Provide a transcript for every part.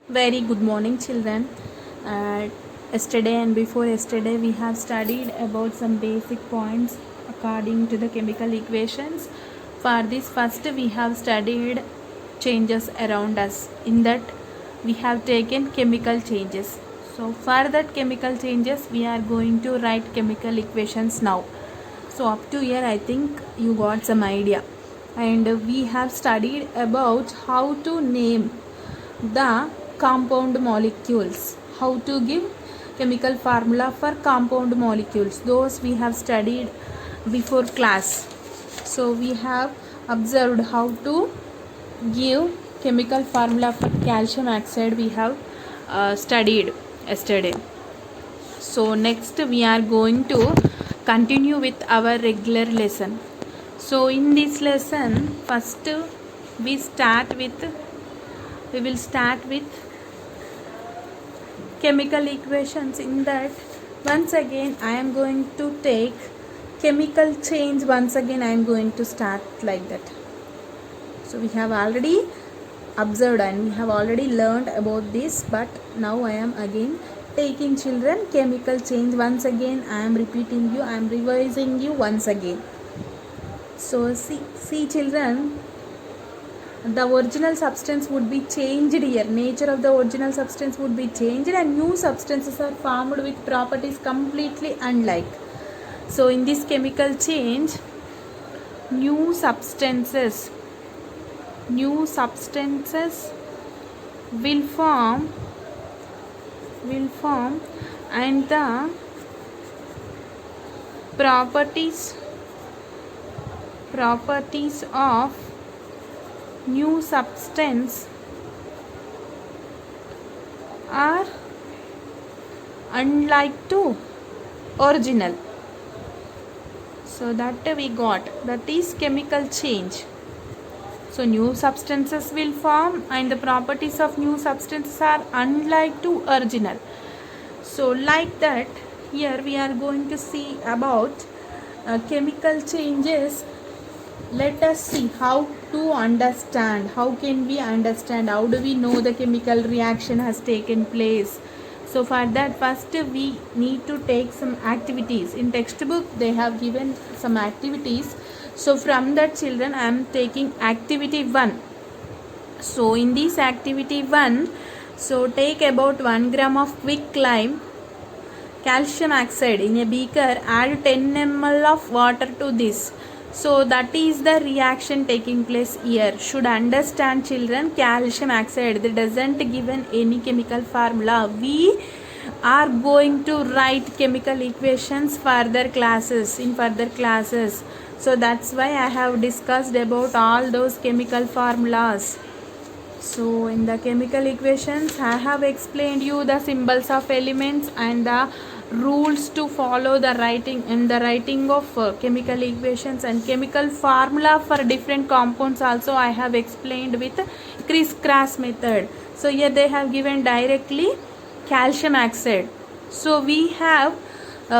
Very good morning, children. Uh, Yesterday and before yesterday, we have studied about some basic points according to the chemical equations. For this, first we have studied changes around us. In that, we have taken chemical changes. So, for that chemical changes, we are going to write chemical equations now. So, up to here, I think you got some idea. And we have studied about how to name the compound molecules, how to give chemical formula for compound molecules, those we have studied before class. So we have observed how to give chemical formula for calcium oxide, we have studied yesterday. So next we are going to continue with our regular lesson. So in this lesson, first we will start with chemical equations. In that, once again I am going to take chemical change. Once again I am going to start like that. So we have already observed and we have already learned about this, but now I am again taking children chemical change. Once again I am repeating you, I am revising you once again. So see children, the original substance would be changed here. Nature of the original substance would be changed and new substances are formed with properties completely unlike. So in this chemical change, new substances will form and the properties of new substance are unlike to original. So that we got, that is chemical change. So new substances will form and the properties of new substances are unlike to original. So like that, here we are going to see about chemical changes. Let us see how to understand. How can we understand? How do we know the chemical reaction has taken place? So for that, first we need to take some activities. In textbook they have given some activities. So from that, children, I am taking activity 1. So in this activity 1, so take about 1 gram of quicklime calcium oxide in a beaker, add 10 ml of water to this. So that is the reaction taking place here. Should understand children, calcium oxide, they doesn't given any chemical formula. We are going to write chemical equations in further classes. So that's why I have discussed about all those chemical formulas. So in the chemical equations, I have explained you the symbols of elements and the rules to follow the writing of chemical equations, and chemical formula for different compounds also I have explained with criss-cross method. So here they have given directly calcium oxide. So we have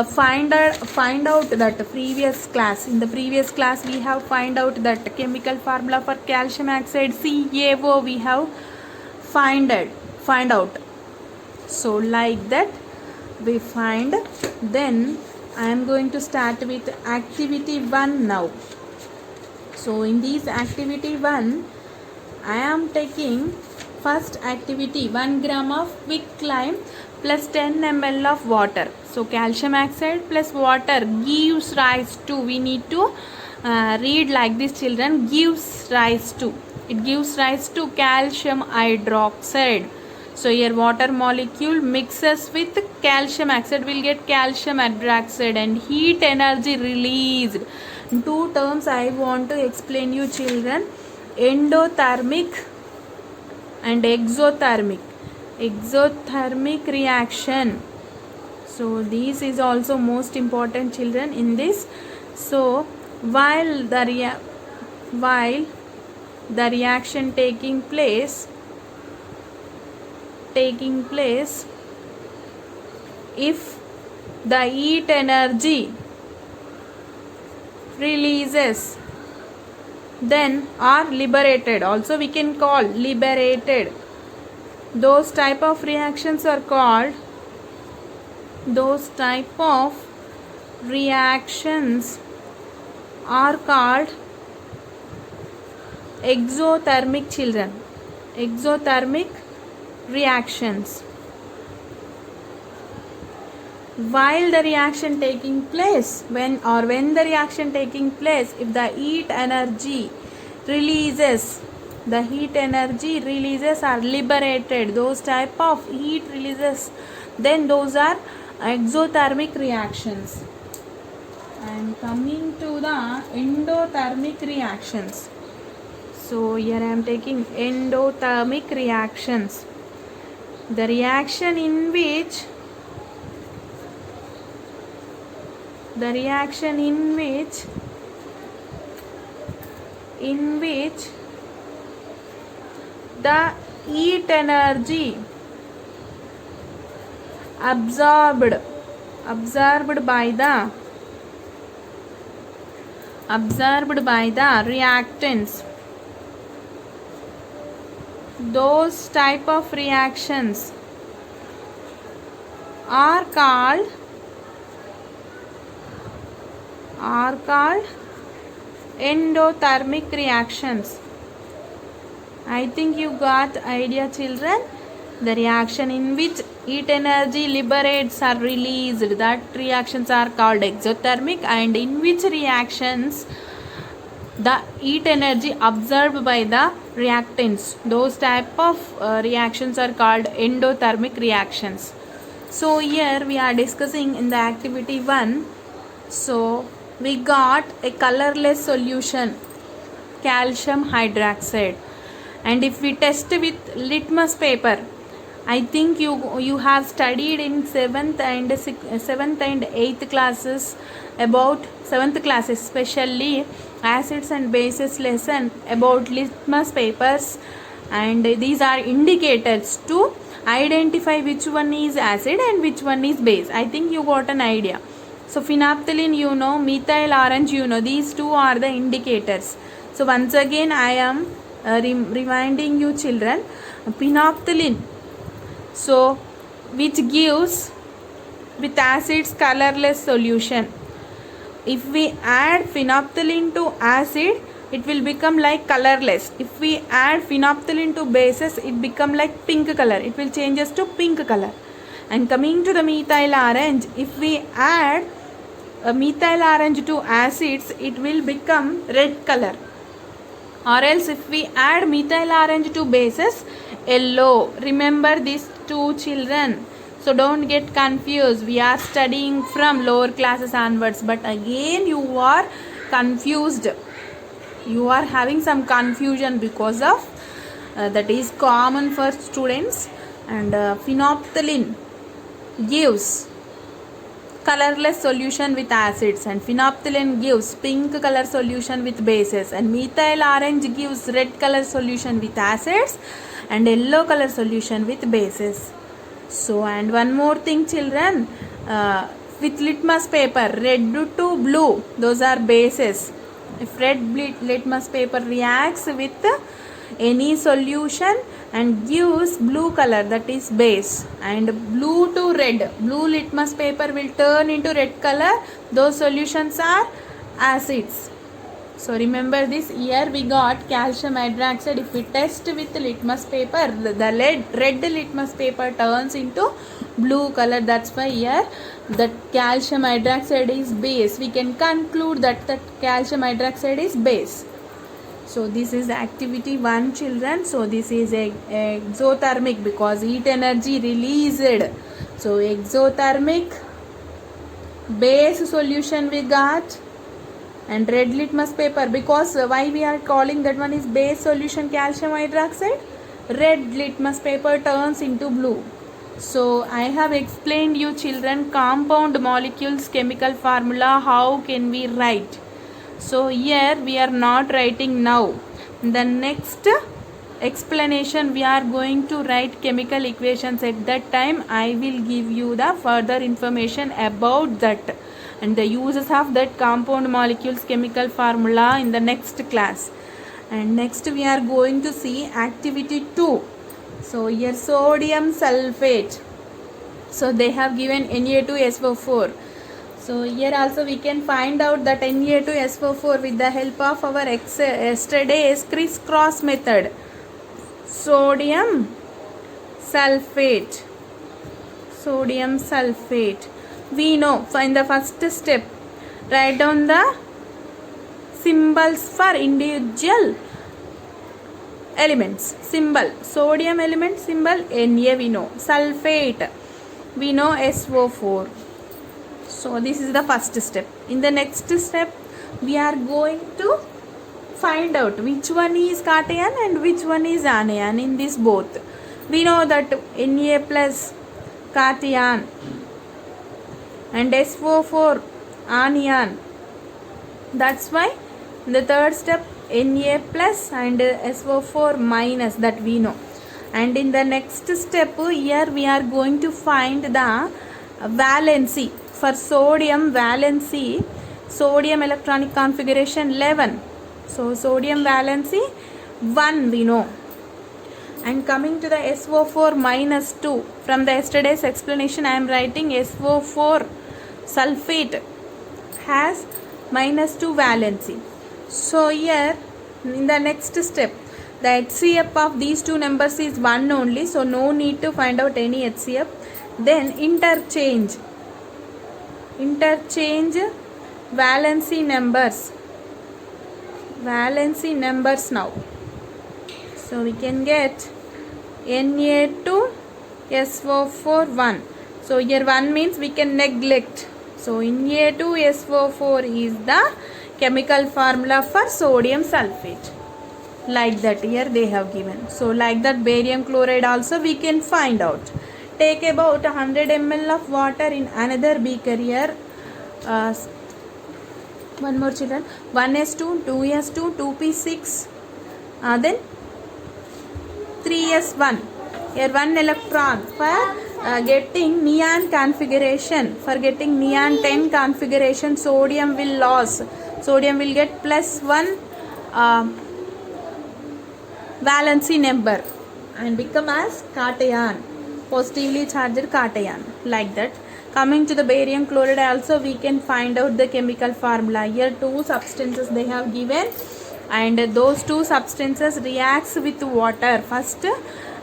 find out that in the previous class we have find out that chemical formula for calcium oxide CaO we have find out. So like that we find. Then I am going to start with activity 1 now. So in this activity 1, I am taking first activity 1 gram of quicklime plus 10 ml of water. So calcium oxide plus water gives rise to, we need to read like this children, gives rise to calcium hydroxide. So here water molecule mixes with calcium oxide, will get calcium hydroxide and heat energy released. In 2 terms I want to explain you children, endothermic and exothermic reaction. So this is also most important children in this. So while the reaction taking place, if the heat energy releases, then are liberated, also we can call liberated, those type of reactions are called exothermic, children. Exothermic reactions. While the reaction taking place, when the reaction taking place, if the heat energy releases are liberated, those type of heat releases, then those are exothermic reactions. And coming to the endothermic reactions. So here I am taking endothermic reactions. The reaction in which the heat energy absorbed by the reactants, those type of reactions are called endothermic reactions. I think you got the idea, children. The reaction in which heat energy liberates or released, that reactions are called exothermic, and in which reactions the heat energy absorbed by the reactants, those type of reactions are called endothermic reactions. So here we are discussing in the activity 1. So we got a colorless solution, calcium hydroxide, and if we test with litmus paper, I think you have studied in 7th and 8th classes about 7th class, especially acids and bases lesson about litmus papers, and these are indicators to identify which one is acid and which one is base. I think you got an idea. So phenolphthalein you know, methyl orange you know, these two are the indicators. So once again I am reminding you, children, phenolphthalein, so which gives with acids colorless solution. If we add phenolphthalein to acid, it will become like colorless. If we add phenolphthalein to bases, it become like pink color. It will changes to pink color. And coming to the methyl orange, if we add methyl orange to acids, it will become red color. Or else if we add methyl orange to bases, yellow. Remember these two, children. So don't get confused. We are studying from lower classes onwards, but again you are confused. You are having some confusion because of that is common for students. And phenolphthalein gives colorless solution with acids, and phenolphthalein gives pink color solution with bases, and methyl orange gives red color solution with acids and yellow color solution with bases. So, and one more thing, children, with litmus paper, red to blue, those are bases. If red litmus paper reacts with any solution and gives blue color, that is base, and blue to red, blue litmus paper will turn into red color, those solutions are acids. So remember this. Here we got calcium hydroxide. If we test with litmus paper, the red litmus paper turns into blue color. That's why here that calcium hydroxide is base. We can conclude that calcium hydroxide is base. So this is activity 1, children. So this is exothermic because heat energy released. So exothermic base solution we got, and red litmus paper, because why we are calling that one is base solution calcium hydroxide, red litmus paper turns into blue. So I have explained you, children, compound molecules chemical formula, how can we write. So here we are not writing now. The next explanation we are going to write chemical equations. At that time I will give you the further information about that and the uses of that compound molecules chemical formula in the next class. And next we are going to see activity 2. So here sodium sulfate. So they have given Na2SO4. So here also we can find out that Na2SO4 with the help of our yesterday's crisscross method. Sodium sulfate. Sodium sulfate. We know in the first step, write down the symbols for individual elements. Symbol sodium element, symbol Na we know, sulfate we know SO4. So this is the first step. In the next step we are going to find out which one is cation and which one is anion in this both. We know that Na plus cation and SO4 anion. That's why in the third step Na plus and SO4 minus, that we know. And in the next step here we are going to find the valency. For sodium valency, sodium electronic configuration 11. So sodium valency 1 we know. And coming to the SO4 minus 2, from the yesterday's explanation I am writing SO4 sulfate has minus 2 valency. So here in the next step the HCF of these two numbers is 1 only, so no need to find out any HCF. Then interchange valency numbers now. So we can get Na2SO4 1. So here 1 means we can neglect. So Na2SO4 is the chemical formula for sodium sulfate. Like that here they have given. So like that barium chloride also we can find out. Take about 100 ml of water in another beaker here. One more children. 1s2, 2s2, 2p6, then 3s1. Here 1 electron for getting neon configuration. For getting neon 10 configuration, sodium will lose. Sodium will get plus 1 valency number and become as cation, positively charged cation, like that. Coming to the barium chloride also we can find out the chemical formula. Here two substances they have given and those two substances reacts with water. First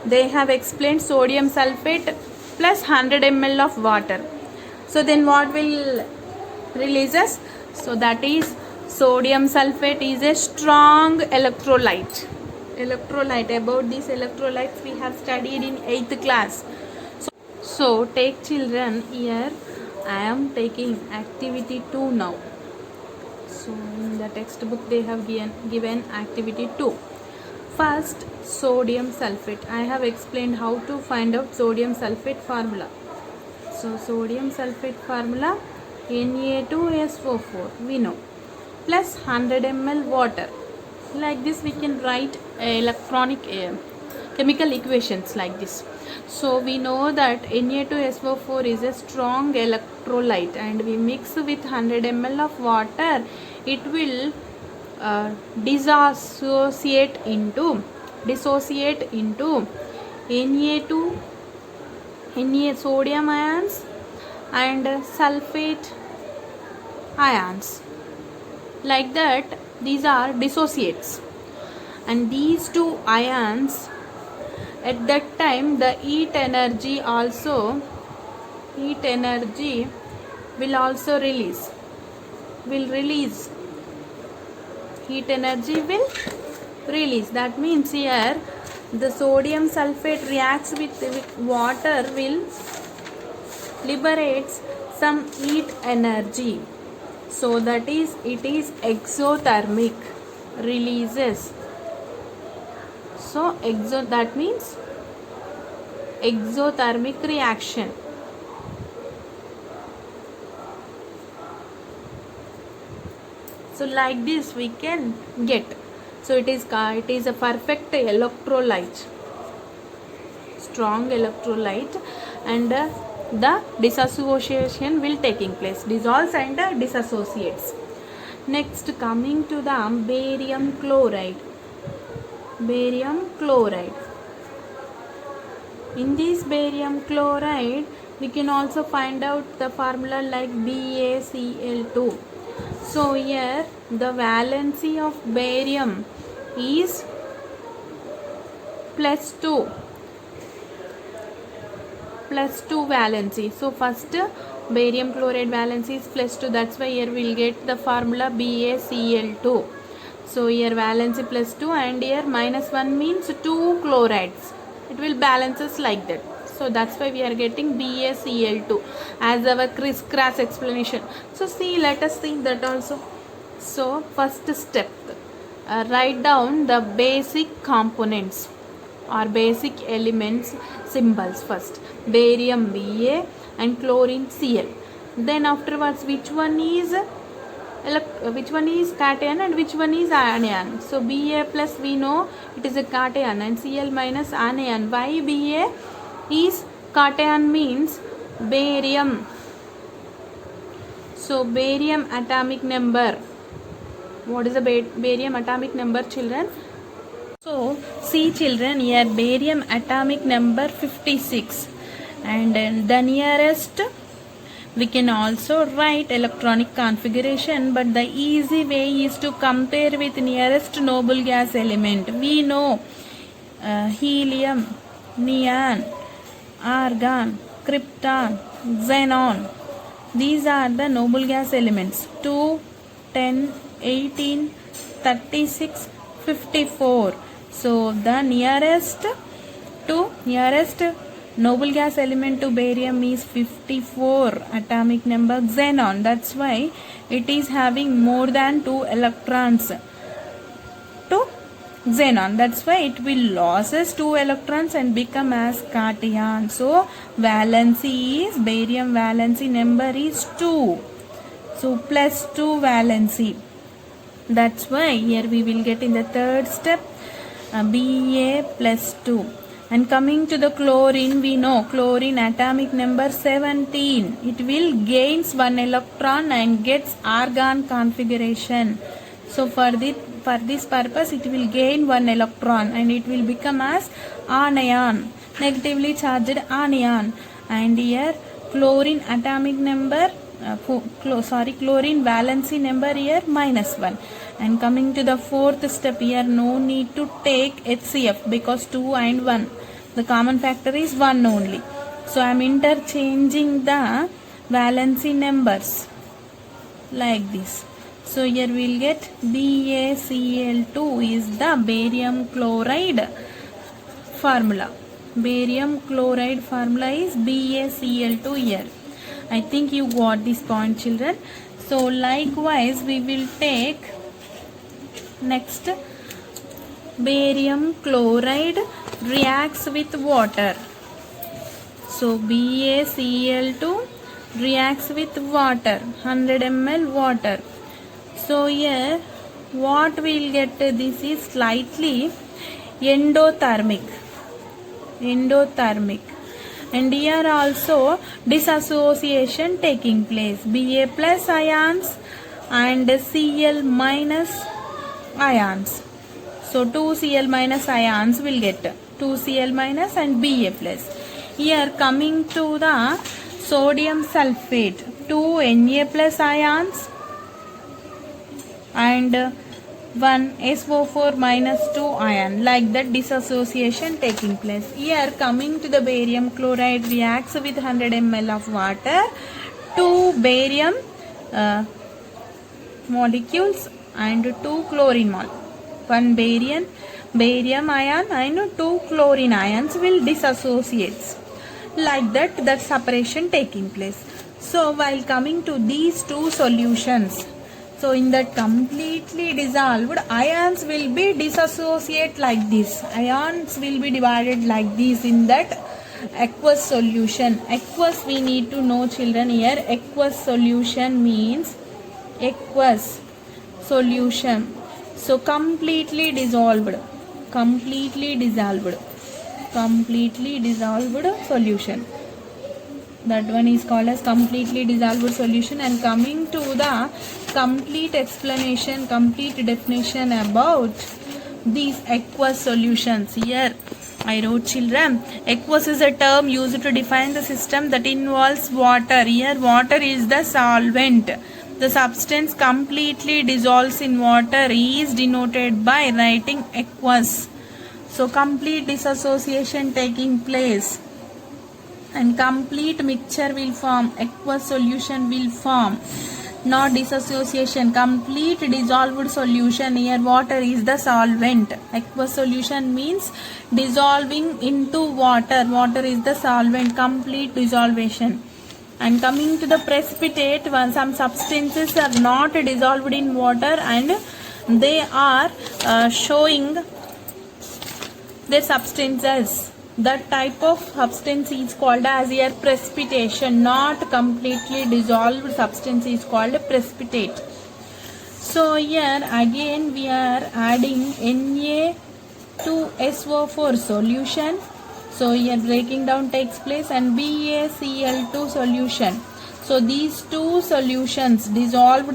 they have explained sodium sulfate plus 100 ml of water. So then what will releases? So that is sodium sulfate is a strong electrolyte. About these electrolytes we have studied in 8th class. So take children, here I am taking activity 2 now. So in the textbook they have given activity 2. First, sodium sulfate. I have explained how to find out sodium sulfate formula. So sodium sulfate formula Na2SO4 we know, plus 100 ml water. Like this we can write electronic chemical equations like this. So we know that Na2SO4 is a strong electrolyte and we mix with 100 ml of water, it will dissociate into Na2 Na sodium ions and sulfate ions. Like that these are dissociates, and these two ions at that time the heat energy will also release. Heat energy will release. That means here the sodium sulfate reacts with water will liberates some heat energy. So that is it is exothermic releases. So that means exothermic reaction. So like this we can get. So it is a perfect electrolyte, strong electrolyte, and the dissociation will taking place, dissolves and dissociates. Next, coming to the barium chloride. In this barium chloride, we can also find out the formula like BaCl2. So here the valency of barium is +2 valency. So first barium chloride valency is +2, that's why here we'll get the formula BaCl2. So here valency +2 and here -1 means 2 chlorides. It will balances like that. So that's why we are getting BaCl2 as our criss-cross explanation. So see, let us see that also. So first step, write down the basic components or basic elements symbols first. Barium Ba and chlorine Cl. Then afterwards which one is cation and which one is anion. So Ba plus we know it is a cation and Cl minus anion. Why Ba is cation means barium. So barium atomic number. What is the barium atomic number, children? So see children, here barium atomic number 56 and the nearest we can also write electronic configuration, but the easy way is to compare with nearest noble gas element. We know helium, neon, argon, krypton, xenon. These are the noble gas elements. 2, 10, 18, 36, 54. So the nearest noble gas element to barium is 54 atomic number xenon. That's why it is having more than 2 electrons to xenon. That's why it will loses 2 electrons and become as cation. So valency is, barium valency number is 2. So +2 valency. That's why here we will get in the third step Ba +2. And coming to the chlorine, we know chlorine atomic number 17. It will gains 1 electron and gets argon configuration. So for this purpose it will gain 1 electron and it will become as anion, negatively charged anion. And here chlorine atomic number chlorine valency number here -1. And coming to the fourth step, here no need to take HCF because 2 and 1. The common factor is 1 only. So I am interchanging the valency numbers like this. So here we will get BaCl2 is the barium chloride formula. Barium chloride formula is BaCl2 here. I think you got this point, children. So likewise we will take next barium chloride reacts with water. So BaCl2 reacts with water, 100 ml water. So here what we will get, this is slightly endothermic. And here also dissociation taking place. Ba plus ions and Cl minus ions. So 2 Cl minus ions will get 2 Cl minus and Ba plus. Here coming to the sodium sulfate, 2 Na plus ions and 1 SO4 minus 2 ion, like that dissociation taking place. Here coming to the barium chloride reacts with 100 ml of water, 2 barium molecules and 2 chlorine molecules. 1 barium ion and 2 chlorine ions will dissociate. Like that separation taking place. So while coming to these two solutions, so in that completely dissolved, ions will be dissociate like this. Ions will be divided like this in that aqueous solution. Aqueous we need to know, children, here aqueous solution means aqueous solution. So completely dissolved solution. That one is called as completely dissolved solution. And coming to the complete explanation, complete definition about these aqueous solutions. Here I wrote children. Aqueous is a term used to define the system that involves water. Here water is the solvent. The substance completely dissolves in water is denoted by writing aqueous. So complete dissociation taking place and complete mixture will form. Aqueous solution will form. Not dissociation, complete dissolved solution. Here water is the solvent. Aqueous solution means dissolving into water. Water is the solvent, complete dissolution. And coming to the precipitate, when some substances are not dissolved in water and they are showing their substances, that type of substance is called as here precipitation. Not completely dissolved substance is called precipitate. So here again we are adding Na2SO4 solution. So here breaking down takes place and BaCl2 solution. So these two solutions, dissolved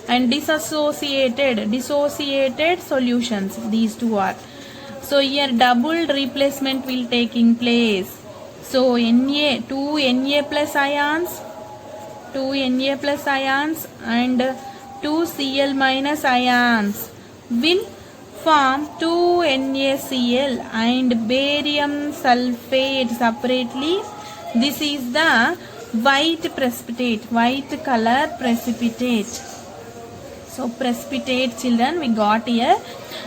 and dissociated solutions, these two are. So here double replacement will taking place. So two Na plus ions and 2 Cl minus ions will form 2 NaCl and barium sulfate separately. This is the white precipitate, white color precipitate. So precipitate children we got here,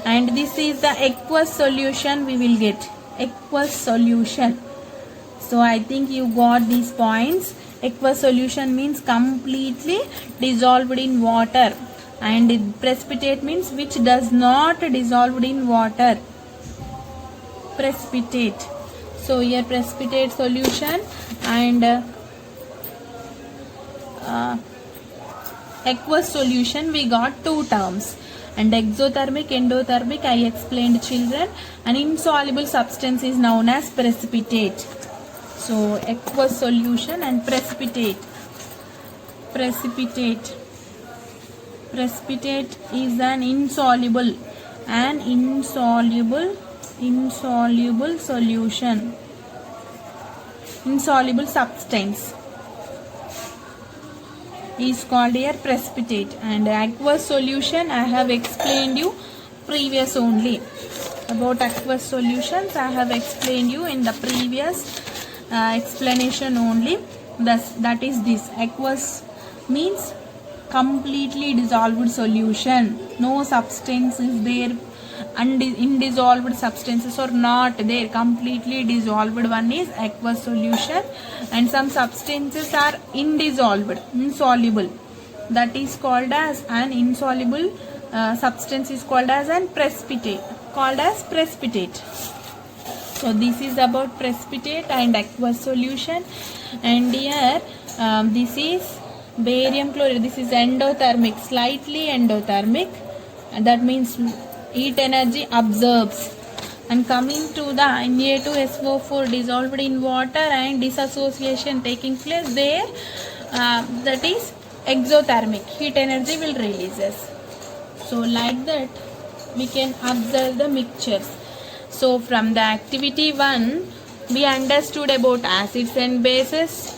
and this is the aqueous solution we will get. Aqueous solution. So I think you got these points. Aqueous solution means completely dissolved in water, and precipitate means which does not dissolve in water. Precipitate. So here precipitate solution and aqueous solution we got two terms, and exothermic, endothermic I explained children. An insoluble substance is known as precipitate. So aqueous solution and precipitate. Precipitate is an insoluble solution, insoluble substance is called here precipitate. And aqueous solution I have explained you previous only. About aqueous solutions I have explained you in the previous explanation only. That is this. Aqueous means completely dissolved solution. No substance is there, indissolved substances are not there. Completely dissolved one is aqueous solution, and some substances are insoluble. That is called as an insoluble substance is called as an precipitate. So this is about precipitate and aqueous solution. And here this is barium chloride. This is endothermic, slightly endothermic. That means heat energy absorbs. And coming to the Na2SO4 dissolved in water and dissociation taking place there, that is exothermic. Heat energy will releases. So like that we can observe the mixtures. So from the activity 1 we understood about acids and bases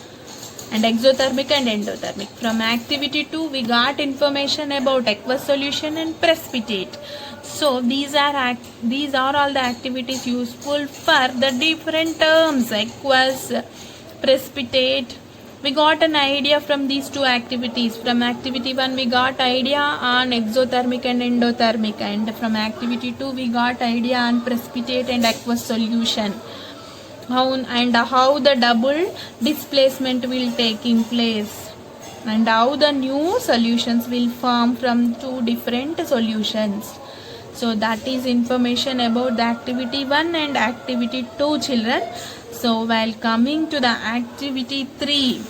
and exothermic and endothermic. From activity 2 we got information about aqueous solution and precipitate. So these are all the activities useful for the different terms, aqueous, precipitate. We got an idea from these two activities. From activity 1 we got idea on exothermic and endothermic, and from activity 2 we got idea on precipitate and aqueous solution. How the double displacement will taking place, and how the new solutions will form from two different solutions. So that is information about the activity 1 and activity 2 children. So while coming to the activity 3,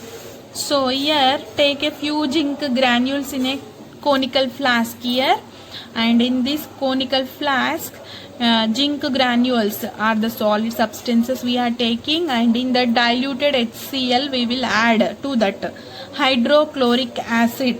so here take a few zinc granules in a conical flask here, and in this conical flask zinc granules are the solid substances we are taking, and in the diluted HCl we will add to that hydrochloric acid.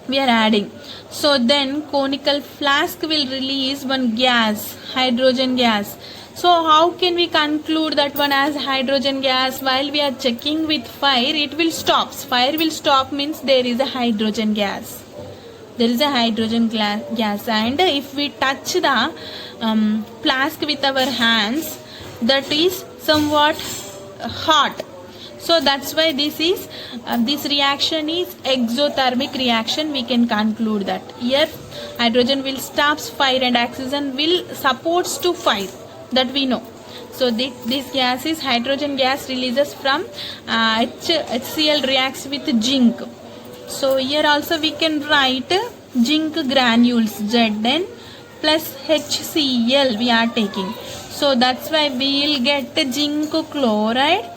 we are adding. So then conical flask will release one gas, hydrogen gas. So how can we conclude that one as hydrogen gas? While we are checking with fire, it will stop. Fire will stop means there is a hydrogen gas. There is a hydrogen gas, and if we touch the flask with our hands, that is somewhat hot. So that's why this reaction is exothermic reaction. We can conclude that here hydrogen will stops fire and oxygen will supports to fire, that we know. So this gas is hydrogen gas, releases from HCl reacts with zinc. So here also we can write zinc granules, Zn plus HCl we are taking. So that's why we will get zinc chloride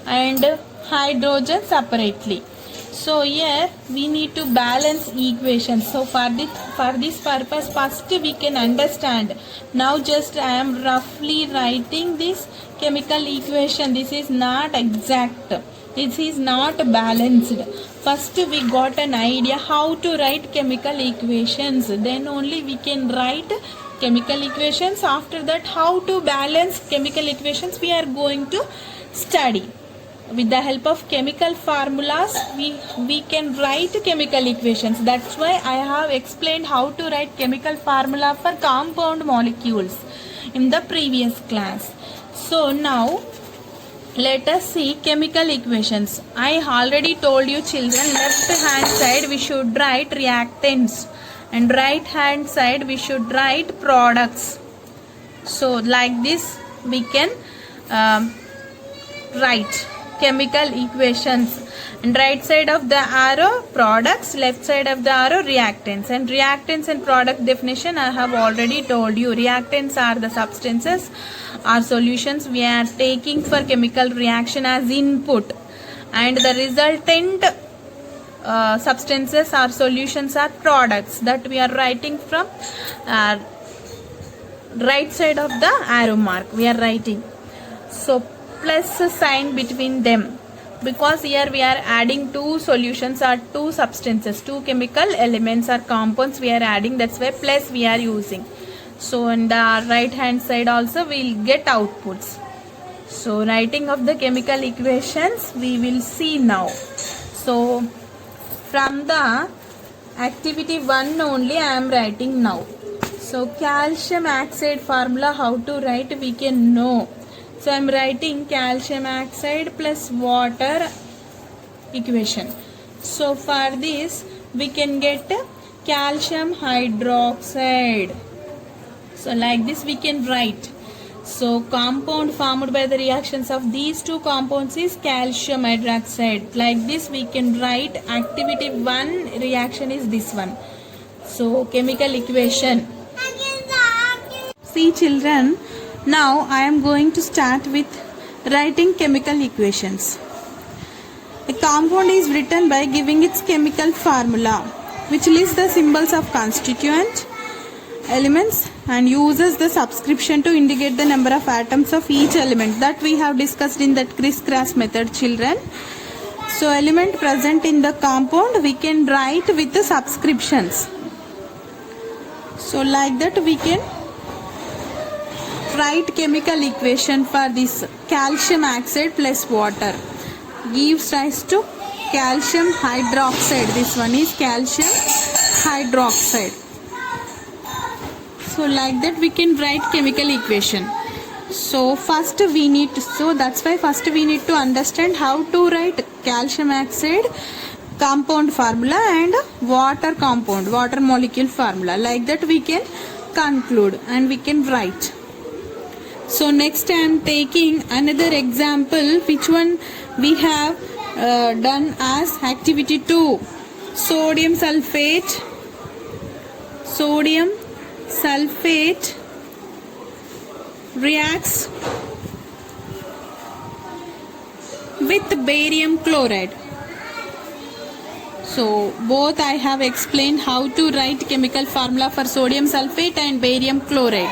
and hydrogen separately. So here we need to balance equations. So for this purpose, first we can understand. Now just I am roughly writing this chemical equation. This is not exact. This is not balanced. First we got an idea how to write chemical equations. Then only we can write chemical equations. After that, how to balance chemical equations we are going to study. With the help of chemical formulas, we can write chemical equations. That's why I have explained how to write chemical formula for compound molecules in the previous class. So now let us see chemical equations. I already told you children, left hand side we should write reactants and right hand side we should write products. So like this we can write chemical equations, and right side of the arrow products, left side of the arrow reactants. And reactants and product definition I have already told you. Reactants are the substances or solutions we are taking for chemical reaction as input, and the resultant substances or solutions are products that we are writing from right side of the arrow mark we are writing. So plus sign between them, because here we are adding two solutions or two substances, two chemical elements or compounds we are adding. That's why plus we are using. So on the right hand side also we will get outputs. So writing of the chemical equations we will see now. So from the activity 1 only I am writing now. So calcium oxide formula how to write we can know. So I am writing calcium oxide plus water equation. So for this we can get calcium hydroxide. So like this we can write. So compound formed by the reactions of these two compounds is calcium hydroxide. Like this we can write activity 1 reaction is this one. So chemical equation. See children, now I am going to start with writing chemical equations. A compound is written by giving its chemical formula, which lists the symbols of constituent elements and uses the subscription to indicate the number of atoms of each element, that we have discussed in that crisscross method children. So element present in the compound we can write with the subscriptions. So like that we can write chemical equation for this calcium oxide plus water gives rise to calcium hydroxide. This one is calcium hydroxide. So like that we can write chemical equation. So first we need to, so that's why first we need to understand how to write calcium oxide compound formula and water compound, water molecule formula. Like that we can conclude and we can write. So next I am taking another example, which one we have done as activity 2. Sodium sulfate reacts with barium chloride. So both I have explained how to write chemical formula for sodium sulfate and barium chloride.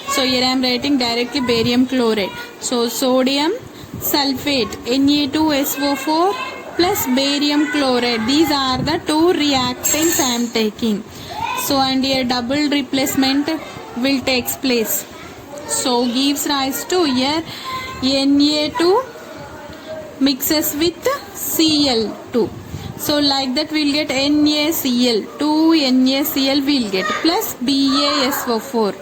So here I am writing directly barium chloride. So sodium sulfate, Na2SO4 plus barium chloride. These are the two reactants I am taking. So and here double replacement will take place. So gives rise to here Na2 mixes with Cl2. So like that we'll get NaCl, 2 NaCl we'll get plus BaSO4.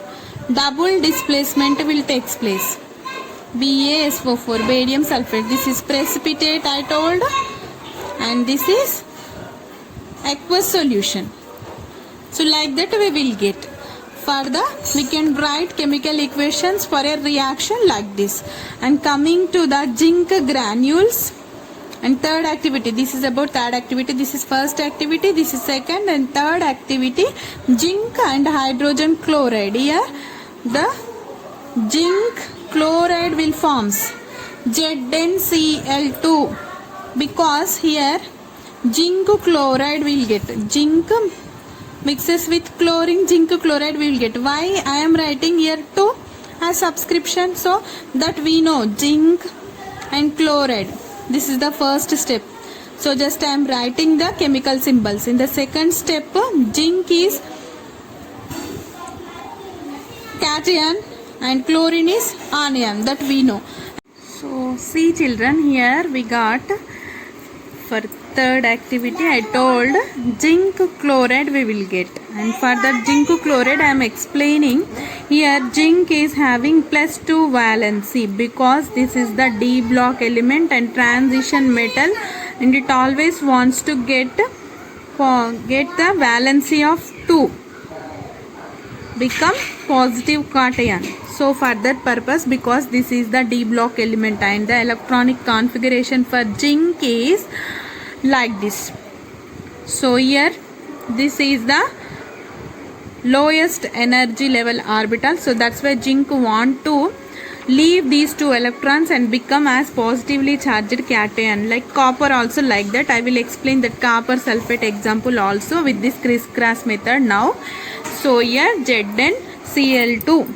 Double displacement will take place. BaSO4, barium sulfate. This is precipitate I told, and this is aqueous solution. So like that we will get. Further we can write chemical equations for a reaction like this. And coming to the zinc granules and third activity, this is about third activity, this is first activity, this is second and third activity, zinc and hydrogen chloride. Here the zinc chloride will forms ZnCl2 because here zinc chloride will get, zinc mixes with chlorine, zinc chloride we will get. Why I am writing here 2 as subscription? So that we know zinc and chloride. This is the first step. So just I am writing the chemical symbols. In the second step, zinc is cation and chlorine is anion, that we know. So see children, here we got for third activity I told zinc chloride we will get, and for that zinc chloride I am explaining here zinc is having +2 valency because this is the D block element and transition metal, and it always wants to get the valency of 2 become positive cation. So for that purpose, because this is the D block element and the electronic configuration for zinc is like this. So here this is the lowest energy level orbital, so that's why zinc want to leave these 2 electrons and become as positively charged cation. Like copper also like that. I will explain that copper sulfate example also with this crisscross method now. So here ZnCl2,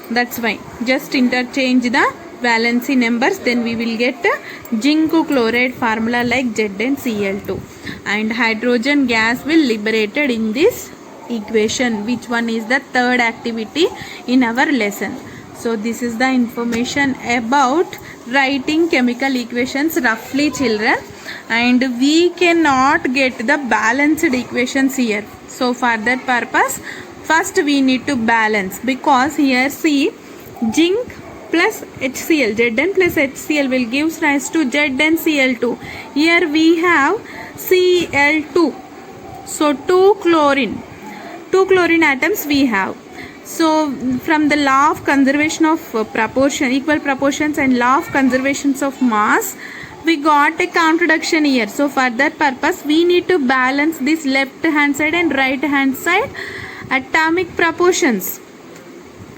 that's why just interchange the valency numbers, then we will get zinc chloride formula like ZnCl2, and hydrogen gas will liberated in this equation, which one is the third activity in our lesson. So this is the information about writing chemical equations roughly children, and we cannot get the balanced equations here. So for that purpose first we need to balance, because here see zinc plus HCl, Zn plus HCl will give rise to ZnCl2. Here we have Cl2, so 2 chlorine atoms we have. So from the law of conservation of proportion, equal proportions and law of conservations of mass, we got a contradiction here. So for that purpose we need to balance this left hand side and right hand side atomic proportions.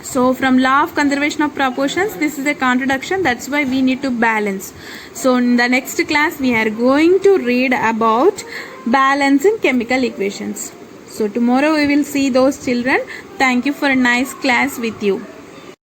So from law of conservation of proportions, this is a contradiction, that's why we need to balance. So in the next class we are going to read about balancing chemical equations. So tomorrow we will see those children. Thank you for a nice class with you.